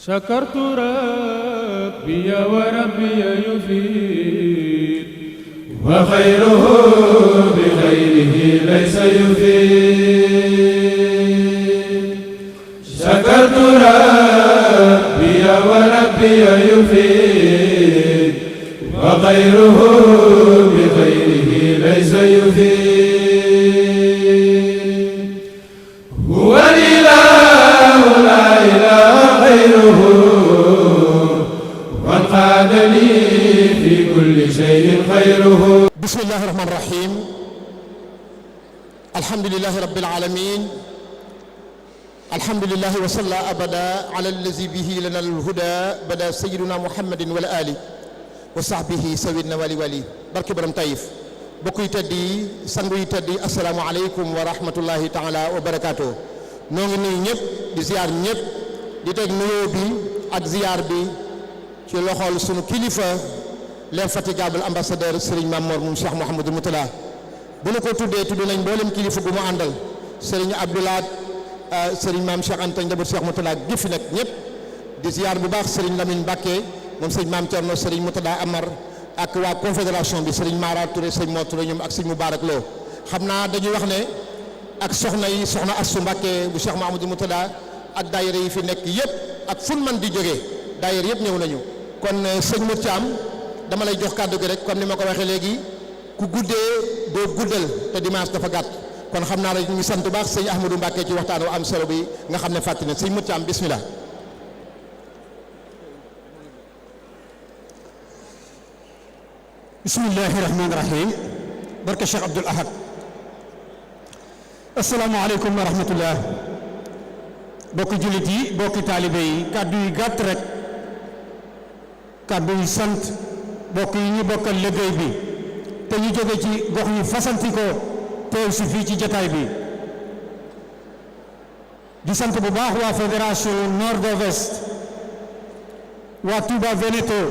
شكرت ربي وربي يفيد وخيره بخيره ليس يفيد شكرت ربي وربي يفيد وخيره بخيره ليس يفيد هو الإله لا إله غيره وانقاد لي في كل شيء خيره. بسم الله الرحمن الرحيم. الحمد لله رب العالمين. الحمد لله وصلى أبدا على الذي به لنا الهدى بدا سيدنا محمد وعلى آله وصحبه سوي النوال والي. barke borom Taïf bokk yi tedd yi sang yi tedd yi assalaamu aleykum wa rahmatullahi taala wa barakaatu. noo ngi nuyu ñëpp di ziar ñëpp di teg nuyoo bi ak ziar bi ci loxol sunu kilifa l'infatigable ambassadeur Serigne Mamor moom Cheikh Mouhamadou Moutala. bu nu ko tuddee tudd nañ mboolem kilifa gu mu àndal Serigne Abdoulaye Serigne Maam Cheikh Anta njaboot Cheikh Moutala gi fi nag ñëpp di ziar bu baax Serigne Lamine Mbacké moom Serigne Maam Thierno Serigne Moutala Amar ak waa confédération bi Serigne Mara Touré Serigne Mor Touré ñoom ak Serigne Moubarak Lo. xam naa dañuy wax ne ak soxna yi soxna Assou Mbacké bu Cheikh Mouhamadou Moutala ak daayira yi fi nekk yëpp ak fun man di jógee daayira yëpp ñëw nañu. kon sëñ Mour Thiam dama lay jox kàddu gi rek comme ni ma ko waxee léegi ku guddee doo guddal te dimanche dafa gàtt kon xam naa rek ñu ngi sant bu baax sëñ Ahmadou Mbacké ci waxtaan wu am solo bi nga xam ne fàttali na sëñ Mour Thiam bismillah. bismillahi rahmaani rahim. barke Cheikh Abdoul Ahad. asalaamaaleykum wa rahmatullah. bokki jullit yi bokki taalibe yi kàddu yi gàtt rek. kàddu yi sant bokk yi ñu bokkal liggéey bi te ñu jóge ci gox yu fasanti ko teew si fii ci jataay bi di sant bu baax waa fédération Nord-Ouest waa Touba Veneto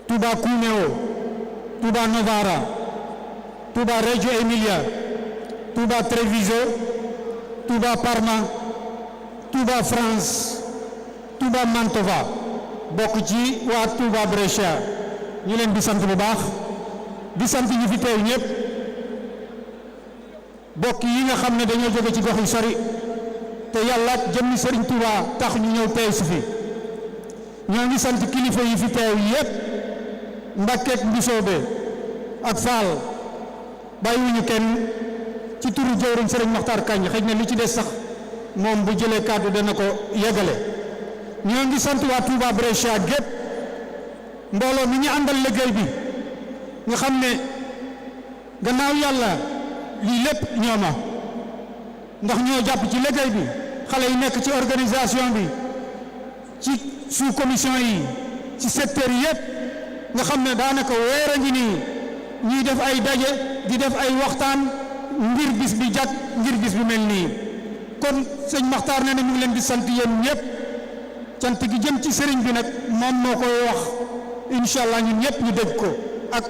Touba Cuneo Touba Novara Touba Reggio Emilia Touba Treviso Touba Parma Touba France Touba Mantova bokk ci waa Touba Brescia ñu leen di sant bu baax di sant ñi fi teew ñëpp bokk yi nga xam ne dañoo jóge ci gox yu sori te yàlla ak jëmmi Serigne Touba tax ñu ñëw teew si fi ñoo ngi sant kilifa yi fi teew yëpp Mbacké ak Mbusoobe ak Fall bàyyiwuñu kenn ci turu jëwriñ Serigne Makhtar Kañ xëy na li ci des sax moom bu jëlee kàddu dana ko yeggale. ñoo ngi sant waa Touba Brescia gépp mbooloo mi ñu àndal liggéey bi nga xam ne gannaaw yàlla lii lépp ñooma ndax ñoo jàpp ci liggéey bi xale yi nekk ci organisation bi ci sous commission yi ci secteur yi yépp nga xam ne daanaka weer a ngi nii ñuy def ay daje di def ay waxtaan ngir bis bi jag ngir bis bi mel nii kon sëñ Maxtaar ne mu ngi leen di sant yéen ñëpp. cant gi jëm ci sëriñ bi nag moom moo koy wax incha allah ñun ñëpp ñu dégg ko ak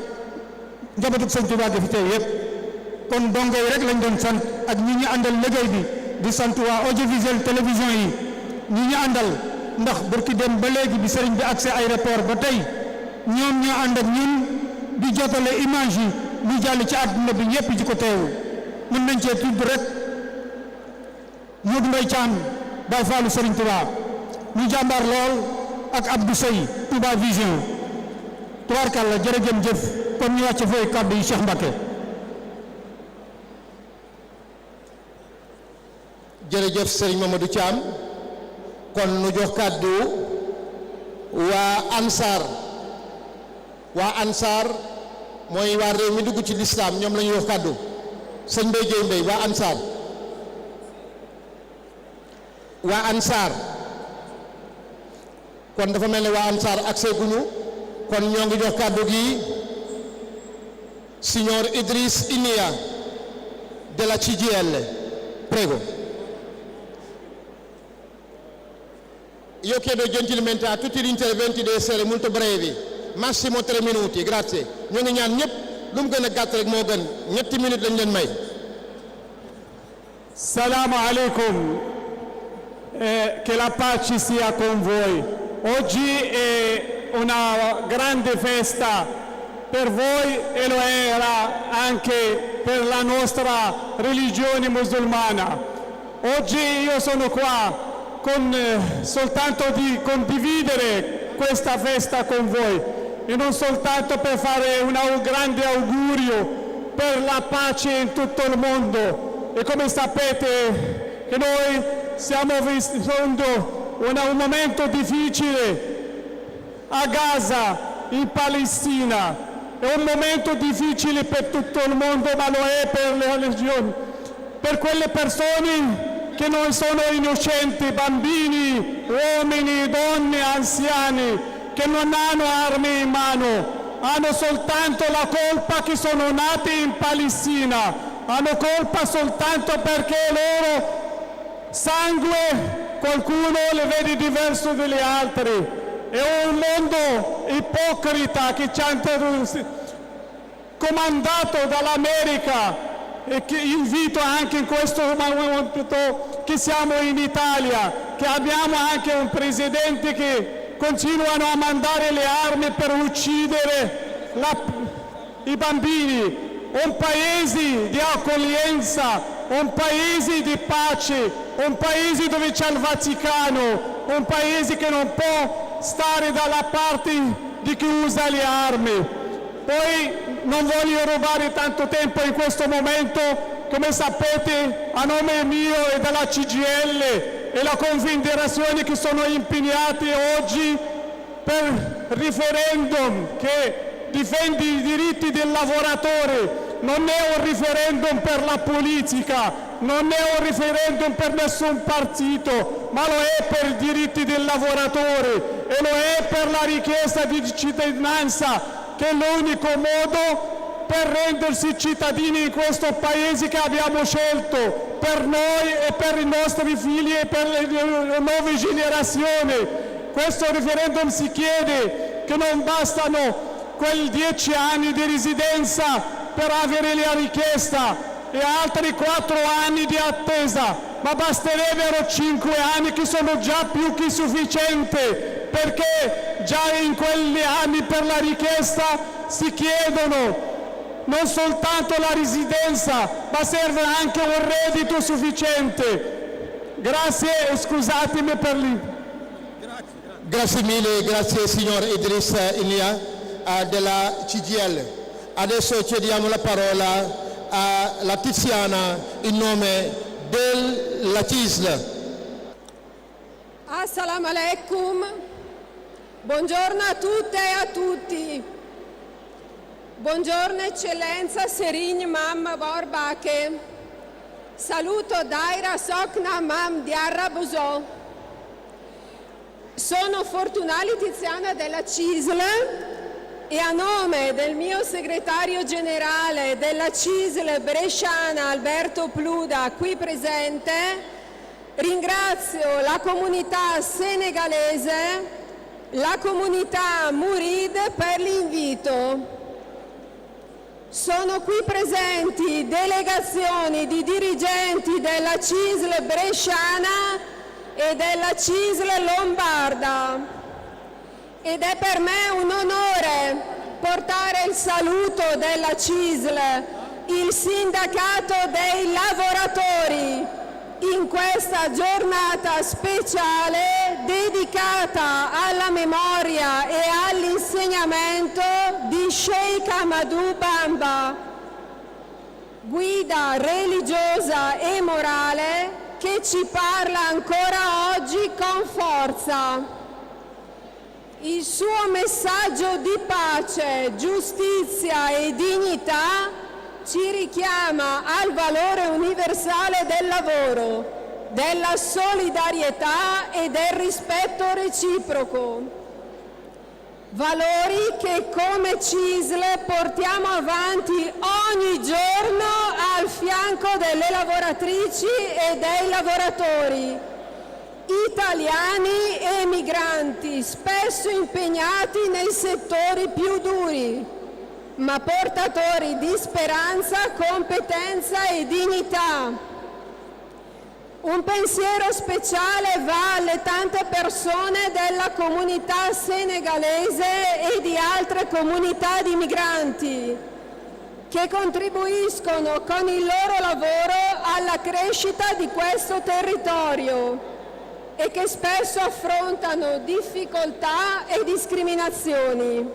njabootug sëñ Tuubaa gi fi teew yëpp kon dongo yi rek lañ doon sant ak ñi ñu àndal liggéey bi di sant waa audiovisuel télévision yi ñi ñu àndal ndax barki dem ba léegi bi sëriñ bi accès aéroport ba tey ñoom ñoo ànd ak ñun di jotale image yi muy jàll ci àdduna bi ñëpp ji ko teewu mën nañ cee tudd rek Modou Mbaye Thiam Baye Fallou Sëriñ Tuubaa ñu jàmbaar lool ak Abdou Sey Touba Vision tubaarkàlla jërëjëf jëf kon ñu wàcce fooy kàddu yi Cheikh Mbacké. jërëjëf Serigne Mamadou Thiam kon nu jox kàddu waa Ansar mooy waa réew mi dugg ci lislaam ñoom la ñuy wax kàddu sëñ Mbaye Guèye Mbaye waa Ansar kon dafa mel ne waa Ansar accès guñu kon ñoo ngi jox kàddu gi signor Idriss Inia della CGIL prego. Io chiedo gentilmente a tutti gli interventi di essere molto brevi, massimo 3 minuti, grazie. ñoo ngi ñaan ñëpp lu mu gën a gàtt rek moo gën ñetti minutes lañ leen may. salaamaaleykum che la pace sia con voi. Oggi è una grande festa per voi e lo era anche per la nostra religione musulmana. Oggi io sono qua soltanto di condividere questa festa con voi e non soltanto per fare un grande augurio per la pace in tutto il mondo. E come sapete che noi stiamo vivendo un momento difficile a Gaza, in Palestina. È un momento difficile per tutto il mondo, ma lo è per le religioni, per quelle persone che non sono innocenti, bambini, uomini, donne, anziani, che non hanno armi in mano, hanno soltanto la colpa che sono nati in Palestina, hanno colpa soltanto perché loro sangue qualcuno le vede diverso dagli altri. È un mondo ipocrita che ci ha comandato dall'America. E che invito anche in questo momento che siamo in Italia, che abbiamo anche un presidente che continuano a mandare le armi per uccidere i bambini. Un paese di accoglienza, un paese di pace, un paese dove c'è il Vaticano, un paese che non può stare dalla parte di chi usa le armi. Poi non voglio rubare tanto tempo in questo momento, come sapete a nome mio e della CGIL e la Confederazione che sono impegnati oggi per referendum che difende i diritti del lavoratore. Non è un referendum per la politica, non è un referendum per nessun partito, ma lo è per i diritti del lavoratore e lo è per la richiesta di cittadinanza, che è l'unico modo per rendersi cittadini in questo paese che abbiamo scelto per noi e per i nostri figli e per le nuove generazioni. Questo referendum si chiede che non bastano quei 10 anni di residenza per avere la richiesta e altri 4 anni di attesa, ma basterebbero 5 anni che sono già più che sufficienti, perché già in quegli anni per la richiesta si chiedono non soltanto la residenza, ma serve anche un reddito sufficiente. Grazie e scusatemi per Grazie mille, grazie signor Idriss Ilia della CGIL. Adesso chiediamo la parola alla Tiziana in nome della CISL. Assalamu alaikum, buongiorno a tutte e a tutti. Buongiorno eccellenza Serigne Mam Borbake. Saluto Daira Sokna Mam Diarra Buso. Sono Fortunali Tiziana della CISL e a nome del mio segretario generale della CISL bresciana Alberto Pluda qui presente ringrazio la comunità senegalese, la comunità Murid per l'invito. Sono qui presenti delegazioni di dirigenti della CISL bresciana e della CISL lombarda ed è per me un onore portare il saluto della CISL, il sindacato dei lavoratori, in questa giornata speciale dedicata alla memoria e all'insegnamento di Sheikh Ahmadou Bamba, guida religiosa e morale che ci parla ancora oggi con forza. Il suo messaggio di pace, giustizia e dignità ci richiama al valore universale del lavoro, della solidarietà e del rispetto reciproco. Valori che come CISL portiamo avanti ogni giorno al fianco delle lavoratrici e dei lavoratori, italiani e migranti, spesso impegnati nei settori più duri, ma portatori di speranza, competenza e dignità. Un pensiero speciale va alle tante persone della comunità senegalese e di altre comunità di migranti che contribuiscono con il loro lavoro alla crescita di questo territorio e che spesso affrontano difficoltà e discriminazioni.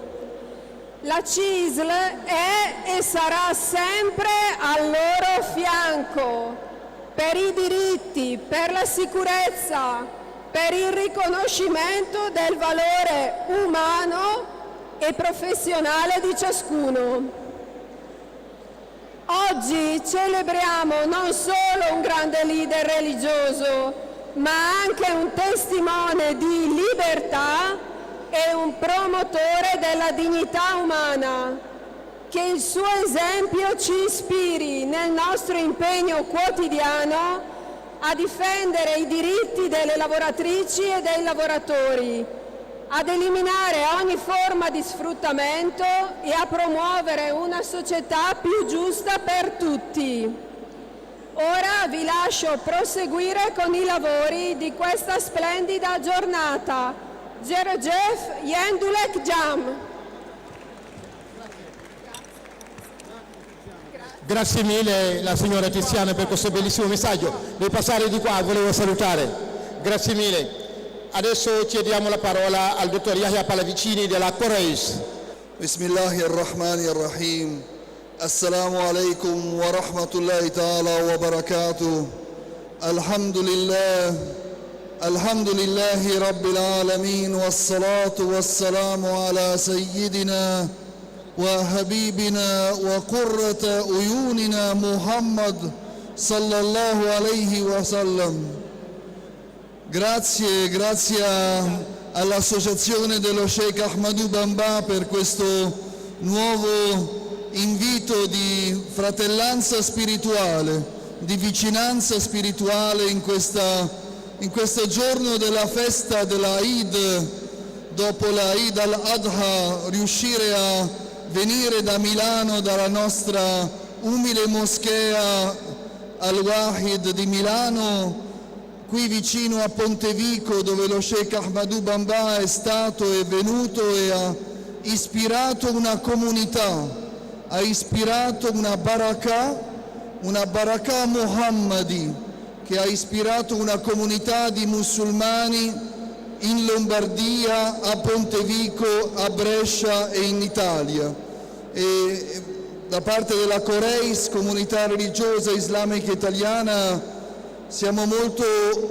La CISL è e sarà sempre al loro fianco per i diritti, per la sicurezza, per il riconoscimento del valore umano e professionale di ciascuno. Oggi celebriamo non solo un grande leader religioso, ma anche un testimone di libertà e un promotore della dignità umana. Che il suo esempio ci ispiri nel nostro impegno quotidiano a difendere i diritti delle lavoratrici e dei lavoratori, ad eliminare ogni forma di sfruttamento e a promuovere una società più giusta per tutti. Ora vi lascio proseguire con i lavori di questa splendida giornata. Jerejef Yendulek Jam. Grazie mille la signora Tiziana per questo bellissimo messaggio. Devi passare di qua, volevo salutare. Grazie mille. Adesso chiediamo la parola al dottor Yahya Pallavicini della Coreis. Bismillahirrahmanirrahim. Assalamu alaikum wa rahmatullahi ta'ala wa barakatuh. Alhamdulillahi rabbil alamin wassalatu wassalamu ala sayyidina وحبيبنا وقرة عيوننا محمد صلى الله عليه وسلم. Grazie all'associazione dello Sheikh Ahmadou Bamba per questo nuovo invito di fratellanza spirituale, di vicinanza spirituale in questo giorno della festa della Eid. Dopo la Eid al-Adha, riuscire a venire da Milano, dalla nostra umile moschea Al-Wahid di Milano, qui vicino a Pontevico, dove lo Sheikh Ahmadou Bamba è stato e venuto e ha ispirato una comunità, ha ispirato una baraka Muhammadi, che ha ispirato una comunità di musulmani in Lombardia, a Pontevico, a Brescia e in Italia. E da parte della Coreis, comunità religiosa islamica italiana, siamo molto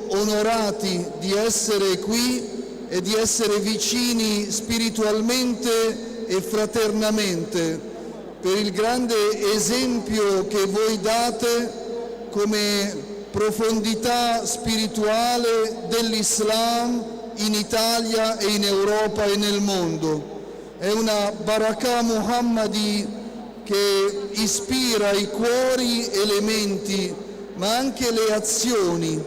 onorati di essere qui e di essere vicini spiritualmente e fraternamente per il grande esempio che voi date come profondità spirituale dell'Islam in Italia e in Europa e nel mondo. È una baraka Muhammadi che ispira i cuori e le menti, ma anche le azioni,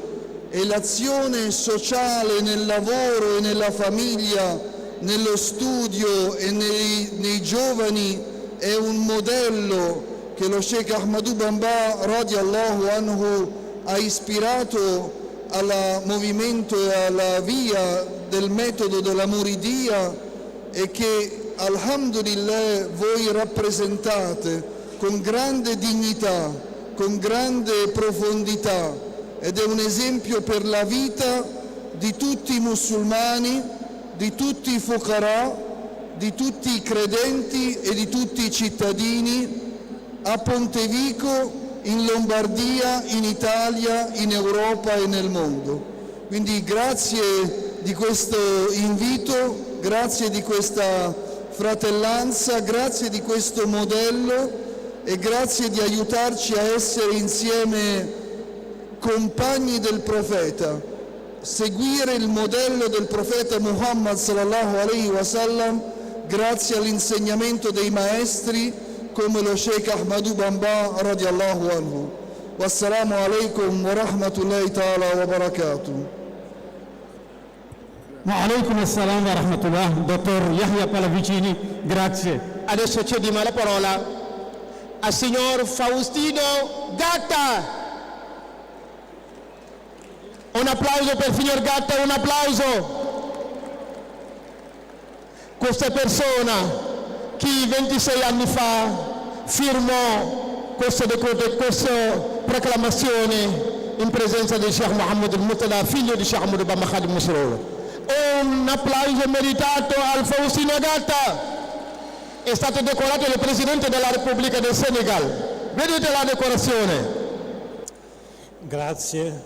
e l'azione sociale nel lavoro e nella famiglia, nello studio e nei giovani è un modello che lo Sheikh Ahmadou Bamba radiallahu anhu ha ispirato al movimento e alla via del metodo della Muridia, e che alhamdulillah voi rappresentate con grande dignità, con grande profondità, ed è un esempio per la vita di tutti i musulmani, di tutti i fuqara, di tutti i credenti e di tutti i cittadini a Pontevico, in Lombardia, in Italia, in Europa e nel mondo. Quindi grazie di questo invito, grazie di questa fratellanza, grazie di questo modello e grazie di aiutarci a essere insieme compagni del profeta, seguire il modello del profeta Muhammad sallallahu alaihi wasallam grazie all'insegnamento dei maestri come lo Sheikh Ahmadou Bamba radiallahu anhu. Wassalamu alaikum wa rahmatullahi ta'ala wa barakatuh. Wa alaikum assalam wa rahmatullah. Dottor Yahya Pallavicini, grazie. Adesso cediamo la parola al signor Faustino Gatta. Un applauso per signor Gatta, un applauso. Questa persona che 26 anni fa firmò questa proclamazione in presenza di Sheikh Mohammed al-Murtada, figlio di Sheikh Ahmadou Bamba Khadim Rasoul. Un applauso meritato al Faustino Gatta. È stato decorato il Presidente della Repubblica del Senegal. Vedete la decorazione. Grazie,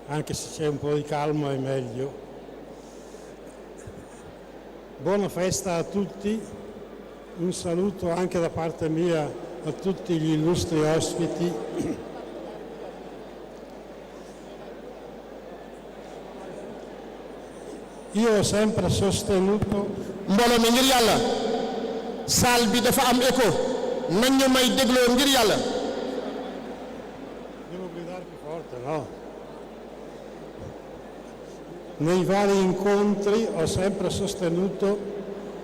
anche se c'è un po' di calma è meglio. Buona festa a tutti, un saluto anche da parte mia a tutti gli illustri ospiti. Io ho sempre sostenuto. mbooloo mi ngir yàlla salle bi dafa am écho nañ ñu may dégloo ngir yàlla. Devo gridare più forte, no? Nei vari incontri ho sempre sostenuto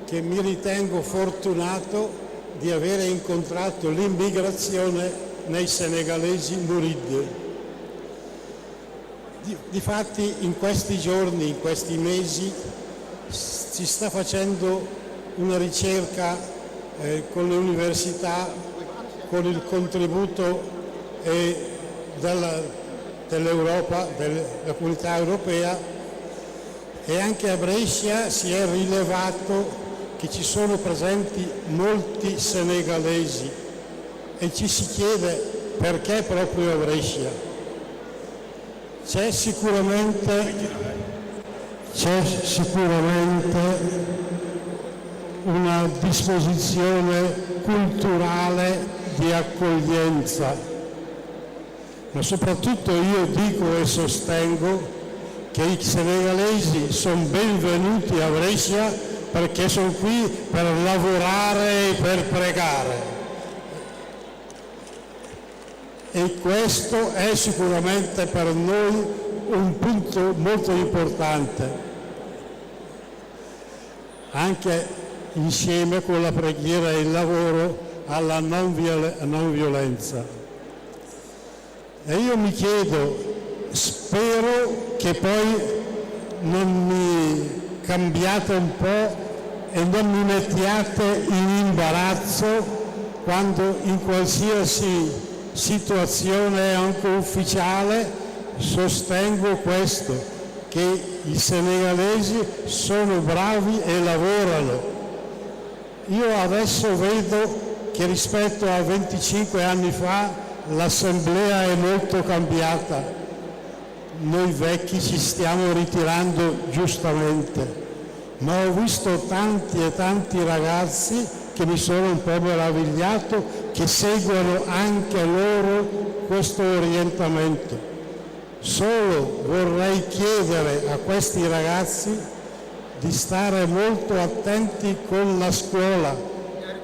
che mi ritengo fortunato di avere incontrato l'immigrazione nei senegalesi Mouride. Difatti in questi giorni, in questi mesi, si sta facendo una ricerca con le università, con il contributo dell'Europa, della Comunità Europea, e anche a Brescia si è rilevato che ci sono presenti molti senegalesi e ci si chiede perché proprio a Brescia. C'è sicuramente una disposizione culturale di accoglienza, ma soprattutto io dico e sostengo che i senegalesi sono benvenuti a Brescia perché sono qui per lavorare e per pregare. E questo è sicuramente per noi un punto molto importante, anche insieme con la preghiera e il lavoro alla non violenza. E io mi chiedo, spero che poi non mi cambiate un po' e non mi mettiate in imbarazzo quando in qualsiasi situazione anche ufficiale sostengo questo, che i senegalesi sono bravi e lavorano. Io adesso vedo che rispetto a 25 anni fa l'assemblea è molto cambiata. Noi vecchi ci stiamo ritirando giustamente, ma ho visto tanti e tanti ragazzi che mi sono un po' meravigliato, che seguono anche loro questo orientamento. Solo vorrei chiedere a questi ragazzi di stare molto attenti con la scuola,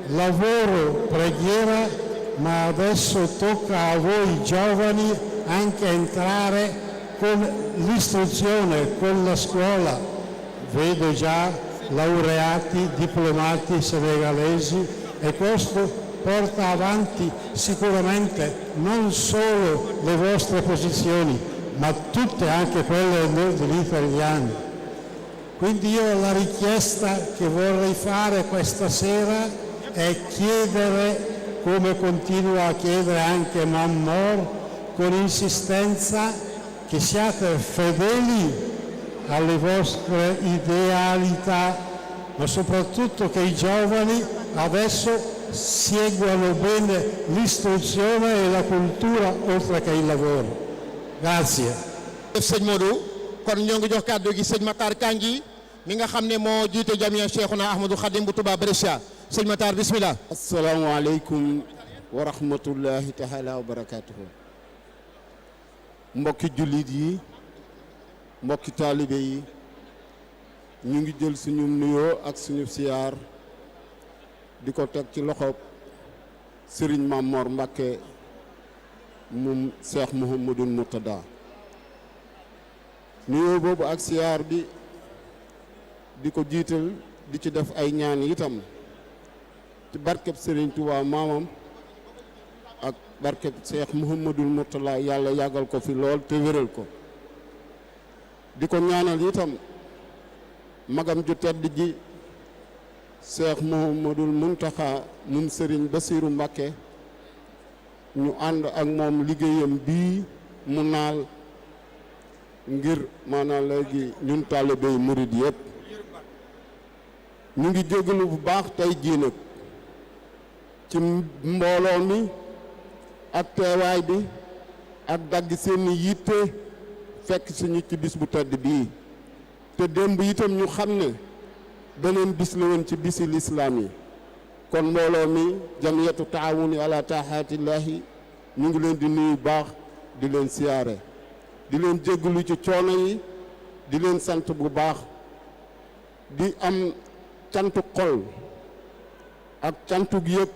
lavoro, preghiera, ma adesso tocca a voi giovani anche entrare con l'istruzione, con la scuola. Vedo già laureati, diplomati senegalesi, e questo porta avanti sicuramente non solo le vostre posizioni, ma tutte anche quelle degli italiani. Quindi io la richiesta che vorrei fare questa sera è chiedere, come continua a chiedere anche Mammor, con insistenza, che siate fedeli alle vostre idealità, ma soprattutto che i giovani adesso seguano bene l'istruzione e la cultura oltre che il lavoro. Grazie. sëñ Modou kon ñoo ngi jox kàddu gi sëñ Matar Kanji mi nga xam ne moo jiite jamia Cheikhuna Ahmadou Khadim bu Touba Brescia. sëñ Matar bismillah. Assalamu aleykum wa rahmatullahi taala wa barakatuhu. mbokki jullit yi, mbokki taalibe yi, ñu ngi jël suñu nuyoo ak suñu siyaar di ko teg ci loxob Serigne Mamor Mbacké moom Cheikh Mouhamadoul Mourtada. nuyoo boobu ak siyaar bi di ko jiital di ci def ay ñaan itam ci barkeb Serigne Touba maamam ak barkeb Cheikh Mouhamadoul Mourtada, yàlla yàggal ko fi lool te wéral ko di ko ñaanal itam magam ju tedd ji Cheikh Mouhamadoul Mountakha moom Serigne Bassirou Mbacké ñu ànd ak moom liggéeyam bii mu naal ngir maanaam léegi ñun taalibey murid yëpp ñu ngi jégalu bu baax tey jii nag ci mbooloo mi ak teewaay bi ak dagg seen yitte fekk suñu ci bis bu tedd bii te démb itam ñu xam ne beneen bis la woon ci bisi lislaam yi kon mbooloo mi jamiyatu taawuni ala taaxaatillaahi ñu ngi leen di nuyu baax di leen siyaare di leen jéggalu ci coono yi di leen sant bu baax di am cantu xol ak cantug yëg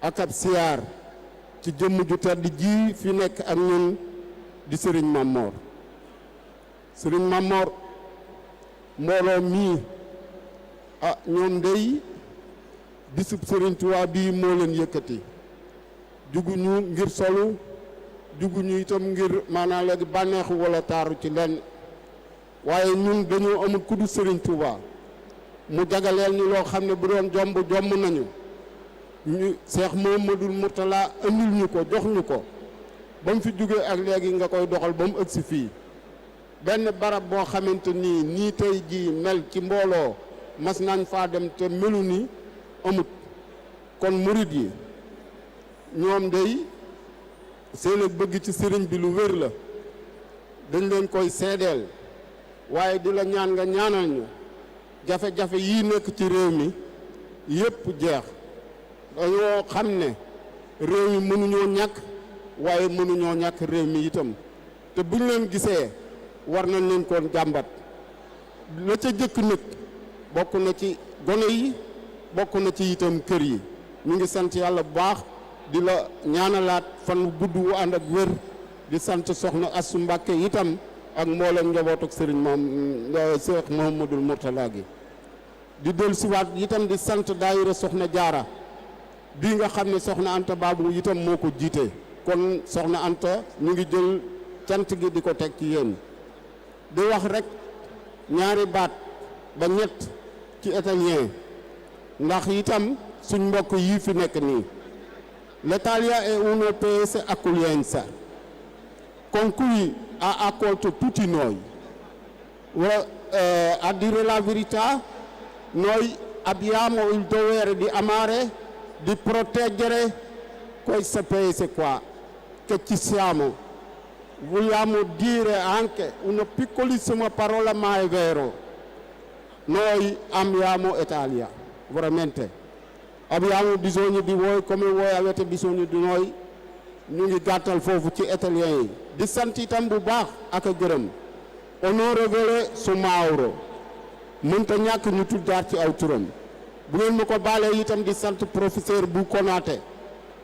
ak ab siyaar ci jëmm ju tedd ji fi nekk ak ñun di Serigne Mamor Serigne Mamor mbooloo mii ñoom day bisub Serigne Touba bii moo leen yëkkati juguñu ngir solu juguñu itam ngir maanaam léegi bànneexu wala taaru ci lenn waaye ñun dañoo amul ku du Serigne Touba mu jagaleel ñu loo xam ne bu doon jomb nañu ñu Cheikh Mouhamadoul Mourtala andil ñu ko jox ñu ko ba mu fi jógee ak léegi nga koy doxal ba mu ëgsi fii benn barab boo xamante nii tey jii mel ci mbooloo mas nañ faa dem te melu ni amut kon murid yi ñoom day seen ak bëgg ci sëriñ bi lu wér la dañ leen koy seedeel waaye di la ñaan nga ñaanal ñu jafe-jafe yii nekk ci réew mi yépp jeex dañoo xam ne réew mi mënuñoo ñàkk waaye mënuñoo ñàkk réew mi itam te buñ leen gisee war nañ leen koon jàmbat la ca jëkk nag bokk na ci gone yi bokk na ci itam kër yi ñu ngi sant yàlla bu baax di la ñaanalaat fan gudd wu ànd ak wér di sant soxna Assu Mbàkke itam ak mboolem njaboot ak sëriñ Cheikh Mouhamadoul Mourtala gi di dellusiwaat itam di sant daayira soxna jaara bii nga xam ne soxna Anta Babou itam moo ko jiite kon soxna Anta ñu ngi jël cant gi di ko teg ci yéen di wax rek ñaari baat ba ñett ci italien ndax itam suñ mbokk yii fi nekk nii l'Italia è un paese accoglienza con cui ha accolto tutti noi. A dire la verità, noi abbiamo il dovere di amare, di proteggere questo paese qua, che ci siamo. Vogliamo dire anche una piccolissima parola, ma è vero. Noi amiamo Italia, veramente. Abbiamo bisogno di voi come voi avete bisogno di noi. ñu ngi gàttal foofu ci italien yi di sant itam bu baax ak a gërëm onorevole Soumahoro mënta ñàkk ñu tuddaat ci aw turam bu ngeen ma ko baalee itam di sant professeur bu Konaté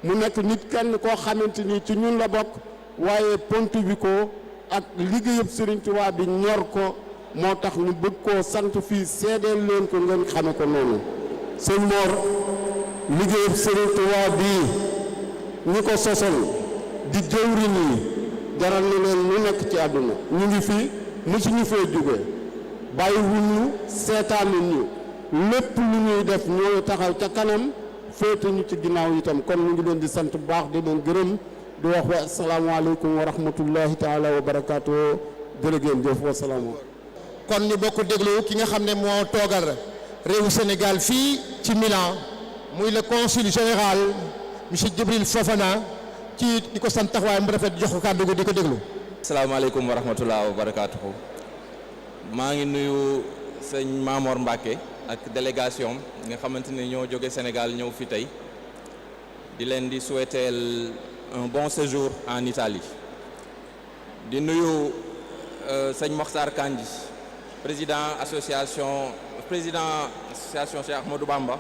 mu nekk nit kenn koo xamante ni ci ñun la bokk waaye Pontevico ak liggéeyub Serigne Touba bi ñor ko moo tax ñu bëgg koo sant fii seedeel leen ko ngeen xame ko noonu sëñ Mor liggéeyub Serigne Touba bii ñi ko sosal di jëwriñ yi jaral na leen lu nekk ci àdduna ñu ngi fi mësuñu fee jóge bàyyiwuñu seetaanuñu lépp lu ñuy def ñoo taxaw ca kanam féete ñu ci ginnaaw itam kon ñu ngi leen di sant bu baax di leen gërëm di wax wa asalaamaaleykum wa rahmatullahi taala wa barakaatu jërë ngeen jëf wa salaamu. kon ñu bokk déglu ki nga xam ne moo toogal réewu Sénégal fii ci Milan muy le consul général monsieur Djibril Fofana ci di ko sant taxawaay mu rafet jox ko kàddu gi di ko déglu. asalaamaaleykum wa rahmatulah wa barakaatuhu maa ngi nuyu sëñ Mamor Mbacke ak délégation nga xamante ne ñoo jóge Sénégal ñëw fi tey di leen di souhaiter un bon séjour en Italie di nuyu sëñ Mokhtar Kandji président association Cheikh Ahmadou Bamba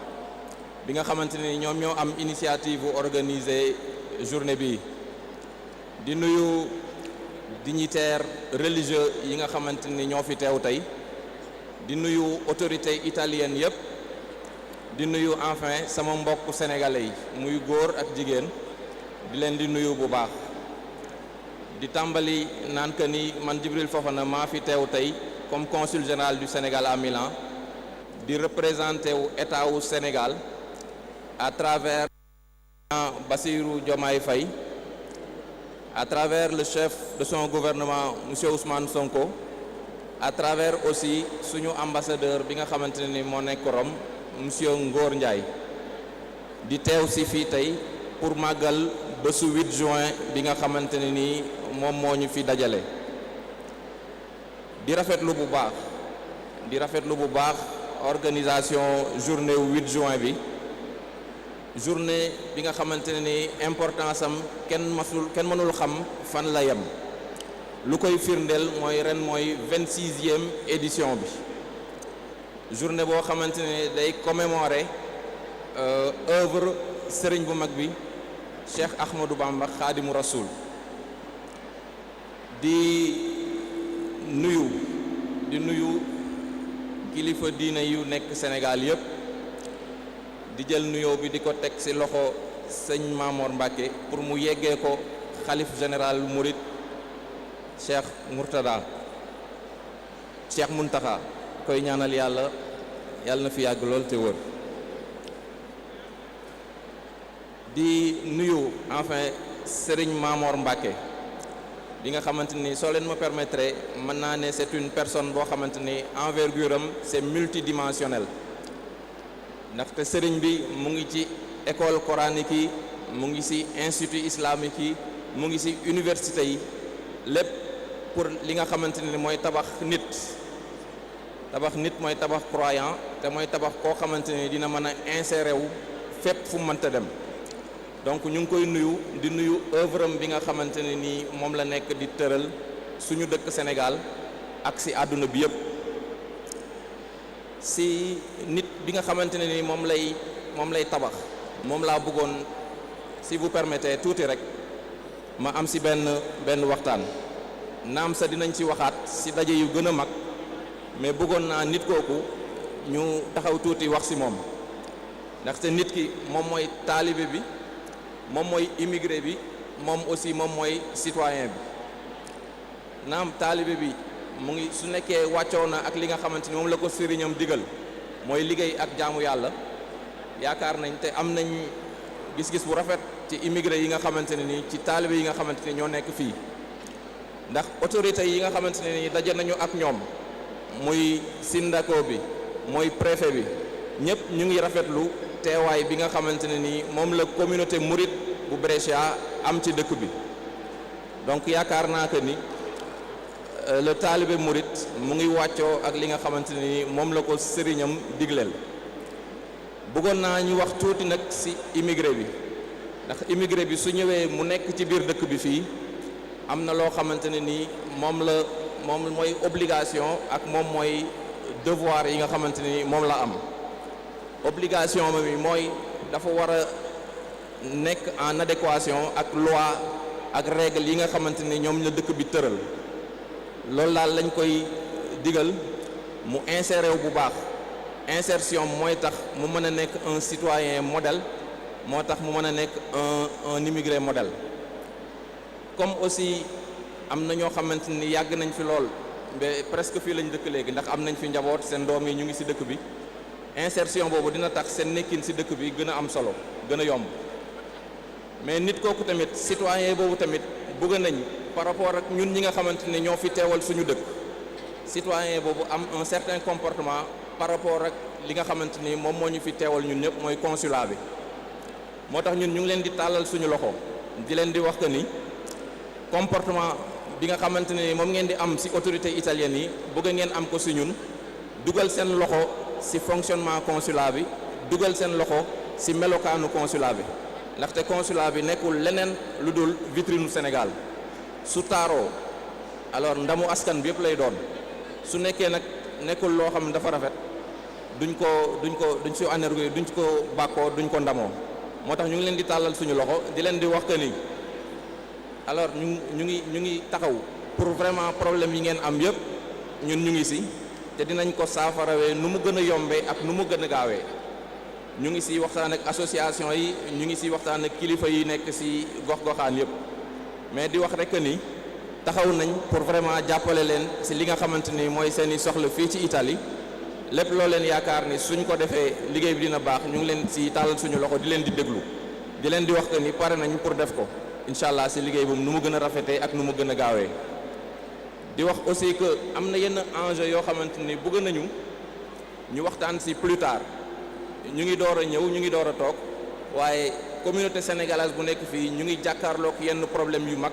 bi nga xamante ni ñoom ñoo am initiative organiser journée bi di nuyu dignitaires religieux yi nga xamante ni ñoo fi teew tey di nuyu autorités italiennes yëpp di nuyu enfin sama mbokk sénégalais yi muy góor ak jigéen di leen di nuyu bu baax di tàmbali naan que ni man Djibril Fofana maa fi teew tey comme consul général du Sénégal à Milan di représenter wu état wu Sénégal à travers Bassirou Diomaye Faye, à travers le chef de son gouvernement monsieur Ousmane Sonko, à travers aussi suñu ambassadeur bi nga xamante ne ni moo nekk Rome monsieur Ngor Ndiaye di teew si fii tey pour màggal bésu 8 juin bi nga xamante ne ni moom moo ñu fi dajale. di rafetlu bu baax organisation journée 8 juin bi journée bi nga xamante ne ni importance am kenn mënul xam fan la yem. lu koy firndeel mooy ren mooy 26e édition bi journée boo xamante ne day commémorer œuvre sëriñ bu mag bi Cheikh Ahmadou Bamba Khadimu Rasoul. di nuyu kilifa diine yu nekk Sénégal yépp di jël nuyoo bi di ko teg ci loxo sëñ Mamor Mbacke pour mu yeggee ko xalif général Mouride Cheikh Muntaxa koy ñaanal yàlla na fi yàgg lool te wër. di nuyu enfin Serigne Mamor Mbacke bi nga xamante ni soo leen ma permettre mën naa ne c'est une personne boo xamante ni envergure am c'est multidimensionnel ndaxte Serigne bi mu ngi ci école coranique yi mu ngi ci institut islamique yi mu ngi ci université yi lépp pour li nga xamante ni mooy tabax nit mooy tabax croyant te mooy tabax koo xamante ni dina mën a insérer wu fépp fu mu mënta dem. donc ñu ngi koy di nuyu œuvre am bi nga xamante ne nii moom la nekk di tëral suñu dëkk Sénégal ak ci àdduna bi yépp ci nit bi nga xamante ne nii moom lay tabax moom laa bëggoon si vous permettez tuuti rek ma am ci benn waxtaan naam sa dinañ ci waxaat ci daje yu gën a mag mais bëggoon naa nit kooku ñu taxaw tuuti wax ci moom ndaxte nit ki moom mooy taalibe bi moom mooy immigré bi moom aussi moom mooy citoyen bi naam taalibe bi mu ngi su nekkee wàccoo na ak li nga xamante ni moom la ko sëriñam digal mooy liggéey ak jaamu yàlla yaakaar nañ te am nañ gis-gis bu rafet ci immigré yi nga xamante ne ni ci taalibe yi nga xamante ni ñoo nekk fii ndax autorité yi nga xamante ne ni daje nañu ak ñoom muy syndicat bi mooy préfet bi ñëpp ñu ngi rafetlu teewaay bi nga xamante ne ni moom la communauté mouride bu Brescia am ci dëkk bi donc yaakaar naa que ni le taalibe mouride mu ngi wàccoo ak li nga xamante ne ni moom la ko sëriñam digleel. bëggoon naa ñu wax tuuti nag ci immigré bi ndax immigré bi su ñëwee mu nekk ci biir dëkk bi fii am na loo xamante ne ni moom mooy obligation ak moom mooy devoir yi nga xamante ne ni moom la am. obligation bi mooy dafa war a nekk en adéquation ak loi ak règle yi nga xamante ni ñoom la dëkk bi tëral loolu daal lañ koy digal mu insérer wu bu baax insertion mooy tax mu mën a nekk un citoyen modèle moo tax mu mën a nekk un immigré modèle. comme aussi am na ñoo xamante ni yàgg nañ fi lool mais presque fii lañ dëkk léegi ndax am nañ fi njaboot seen doom yi ñu ngi ci dëkk bi. insertion boobu dina tax seen nekkin ci dëkk bi gën a am solo gën a yomb mais nit kooku tamit citoyen boobu tamit bëgg nañ par rapport ak ñun ñi nga xamante ne ñoo fi teewal suñu dëkk citoyen boobu am un certain comportement par rapport ak li nga xamante ni moom moo ñu fi teewal ñun ñëpp mooy consulat bi moo tax ñun ñu ngi leen di tàllal suñu loxo di leen di wax que ni comportement bi nga xamante ne moom ngeen di am ci autorité italienne yi bëgg ngeen am ko ci ñun dugal seen loxo ci fonctionnement consulat bi dugal seen loxo ci melokaanu consulat bi ndaxte consulat bi nekkul leneen lu dul vitrine Sénégal su taaroo alors ndamu askan bi yëpp lay doon su nekkee nag nekkul loo xam ne dafa rafet duñ ci anergué duñ ko bàkkoo duñ ko ndamoo moo tax ñu ngi leen di tàllal suñu loxo di leen di wax que ni alors ñu ngi taxaw pour vraiment problème yi ngeen am yëpp ñun ñu ngi ci te dinañ ko saafarawee nu mu gën a yombee ak nu mu gën a gaawee ñu ngi ci waxtaan ak association yi ñu ngi ci waxtaan ak kilifa yi nekk ci gox-goxaan yëpp mais di wax rek ni taxaw nañ pour vraiment jàppale leen ci li nga xamante ni mooy seeni soxla fii ci Italie lépp loo leen yaakaar ni suñ ko defee liggéey bi dina baax ñu ngi leen ci tàllal suñu loxo di leen di déglu di leen di wax que ni pare nañ pour def ko incha allah ci liggéey boobu nu mu gën a rafetee ak nu mu gën a gaawee. di wax aussi que am na yenn enjeu yoo xamante ni bëgg nañu ñu waxtaan ci plus tard ñu ngi door a ñëw ñu ngi door a toog waaye communauté sénégalaise bu nekk fii ñu ngi jàkkaarloog yenn problème yu mag.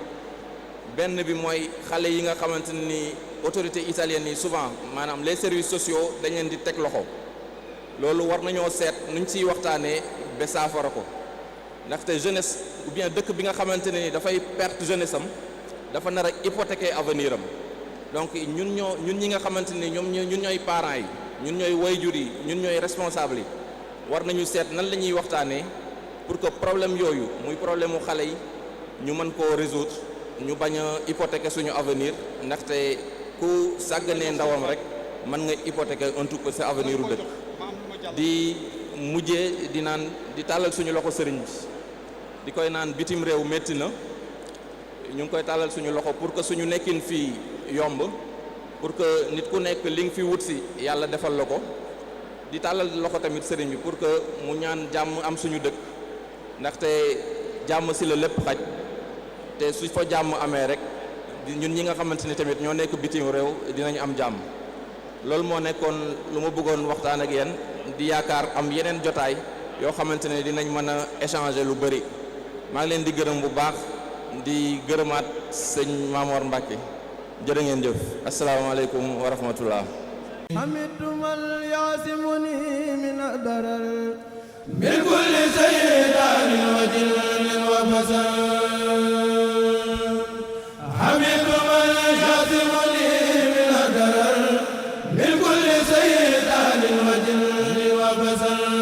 benn bi mooy xale yi nga xamante ni autorités italiennes yi souvent maanaam les services sociaux dañ leen di teg loxo loolu war nañoo seet nuñ ciy waxtaanee ba saafara ko ndaxte jeunesse ou bien dëkk bi nga xamante ne ni dafay perte jeunesse am dafa nar a hypothéquer avenir am donc ñun ñi nga xamante ni ñun ñooy parents yi ñun ñooy wayjur yi ñun ñooy responsables yi war nañu seet nan la ñuy waxtaanee pour que problème yooyu muy problème mu xale yi ñu mën koo résoudre. ñu bañ a hypothéquer suñu avenir ndaxte ku sàgganee ndawam rek mën nga hypothéquer un tout peu sa avenir u dëkk di mujjee di naan di tàllal suñu loxo sëriñ bi di koy naan bitim réew métti na ñu ngi koy tàllal suñu loxo pour que suñu nekkin fii yomb pour que nit ku nekk li nga fi wut si yàlla defal la ko di tàllal loxo tamit sëriñ bi pour que mu ñaan jàmm am suñu dëkk ndaxte jàmm si la lépp xaj te su fa jàmm amee rek ñun ñi nga xamante ni tamit ñoo nekk bitim réew dinañu am jàmm loolu moo nekkoon lu ma bëggoon waxtaan ak yéen di yaakaar am yeneen jotaay yoo xamante ne dinañ mën a échanger lu bëri maa ngi leen di gërëm bu baax di gërëmaat sëñ Mamor Mbacke jërë ngeen jëf asalaamaaleykum wa rahmatullah hamitumal yasimuni min darar min kulli sayyidatin wa jilin wa fasal من كل سيئة وجل وبسل